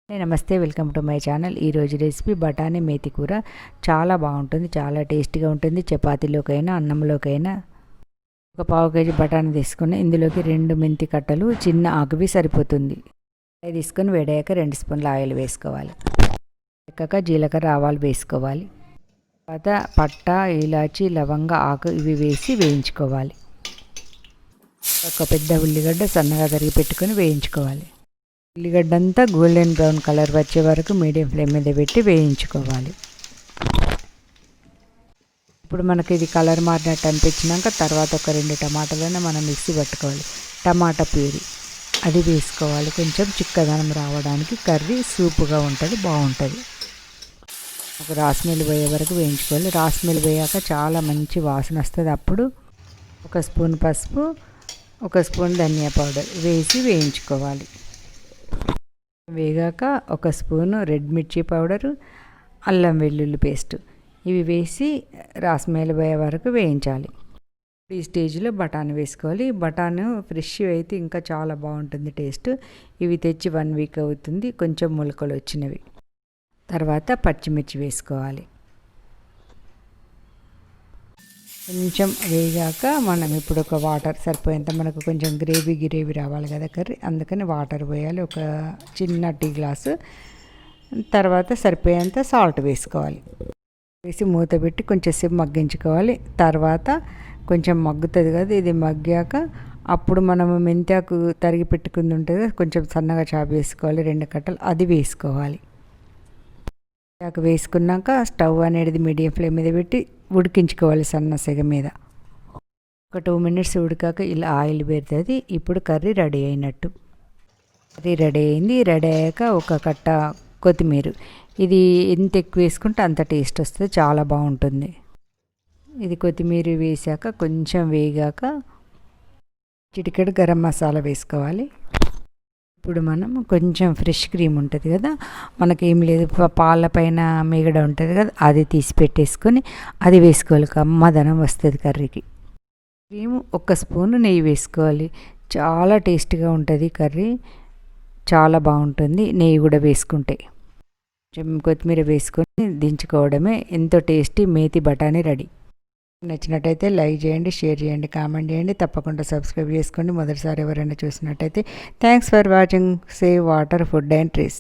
నమస్తే, welcome to my channel. ఈరోజు recipe బఠానీ మేతి కూర. చాలా బాగుంటుంది, చాలా టేస్టీగా ఉంటుంది. చపాతీలోకైనా అన్నంలోకైనా. ఒక పావు కేజీ బఠానీ తీసుకుని ఇందులోకి 2 మెంతి కట్టలు చిన్న ఆకువి సరిపోతుంది. అది తీసుకొని వేడాక 2 స్పూన్ల ఆయిల్ వేసుకోవాలి. ఎక్కక జీలకర్ర ఆవాలు వేసుకోవాలి. తర్వాత పట్ట, ఇలాచి, లవంగ, ఆకు ఇవి వేసి వేయించుకోవాలి. ఒక పెద్ద ఉల్లిగడ్డ సన్నగా తరిగి పెట్టుకొని వేయించుకోవాలి. ఉల్లిగడ్డ అంతా గోల్డెన్ బ్రౌన్ కలర్ వచ్చే వరకు మీడియం ఫ్లేమ్ మీద పెట్టి వేయించుకోవాలి. ఇప్పుడు మనకి ఇది కలర్ మారినట్టు అనిపించినాక తర్వాత ఒక 2 టమాటాలను మనం మిక్సీ పట్టుకోవాలి. టమాటా ప్యూరీ అది వేసుకోవాలి. కొంచెం చిక్కదనం రావడానికి కర్రీ సూపుగా ఉంటుంది, బాగుంటుంది. ఒక రాస్మెల్ పోయే వరకు వేయించుకోవాలి. రాస్మెల్ పోయాక చాలా మంచి వాసన వస్తుంది. అప్పుడు 1 స్పూన్ పసుపు, 1 స్పూన్ ధనియా పౌడర్ వేసి వేయించుకోవాలి. వేగాక 1 స్పూను రెడ్ మిర్చి పౌడరు, అల్లం వెల్లుల్లి పేస్ట్ ఇవి వేసి రాస్మేల పోయే వరకు వేయించాలి. ఈ స్టేజ్లో బఠానీ వేసుకోవాలి. బఠానీ ఫ్రెష్ అయితే ఇంకా చాలా బాగుంటుంది టేస్ట్. ఇవి తెచ్చి 1 వీక్ అవుతుంది, కొంచెం మొలకలు వచ్చినవి. తర్వాత పచ్చిమిర్చి వేసుకోవాలి. కొంచెం వేగాక మనం ఇప్పుడు ఒక వాటర్ సరిపోయేంత, మనకు కొంచెం గ్రేవీ రావాలి కదా కర్రీ, అందుకని వాటర్ పోయాలి. ఒక చిన్న టీ గ్లాసు. తర్వాత సరిపోయేంత సాల్ట్ వేసుకోవాలి. వేసి మూత పెట్టి కొంచెం సేపు మగ్గించుకోవాలి. తర్వాత కొంచెం మగ్గుతుంది కదా, ఇది మగ్గాక అప్పుడు మనము మెంతాకు తరిగి పెట్టుకుంది ఉంటుంది కదా, కొంచెం సన్నగా చాప్ వేసుకోవాలి. 2 కట్టలు అది వేసుకోవాలి. వేసుకున్నాక స్టవ్ అనేది మీడియం ఫ్లేమ్ మీద పెట్టి ఉడికించుకోవాలి సన్న సెగ మీద. ఒక 2 మినిట్స్ ఉడికాక ఇలా ఆయిల్ పెడుతుంది. ఇప్పుడు కర్రీ రెడీ అయినట్టు. కర్రీ రెడీ అయింది. రెడీ అయ్యాక ఒక కట్ట కొత్తిమీర, ఇది ఎంత ఎక్కువ వేసుకుంటే అంత టేస్ట్ వస్తుంది, చాలా బాగుంటుంది. ఇది కొత్తిమీర వేసాక కొంచెం వేగాక చిటికెడు గరం మసాలా వేసుకోవాలి. ఇప్పుడు మనం కొంచెం ఫ్రెష్ క్రీమ్ ఉంటుంది కదా, మనకేం లేదు పాల పైన మీగడ ఉంటుంది కదా, అది తీసి పెట్టేసుకొని అది వేసుకోవాలి. కమ్మదనం వస్తుంది కర్రీకి. క్రీమ్ 1 స్పూను నెయ్యి వేసుకోవాలి. చాలా టేస్టీగా ఉంటుంది కర్రీ, చాలా బాగుంటుంది నెయ్యి కూడా వేసుకుంటే. కొంచెం కొత్తిమీర వేసుకొని దించుకోవడమే. ఎంతో టేస్టీ మేతి బఠానీ రెడీ. నచ్చినట్టయితే లైక్ చేయండి, షేర్ చేయండి, కామెంట్ చేయండి. తప్పకుండా సబ్స్క్రైబ్ చేసుకోండి మొదటిసారి ఎవరైనా చూసినట్టయితే. Thanks for watching. Save water, food and trees.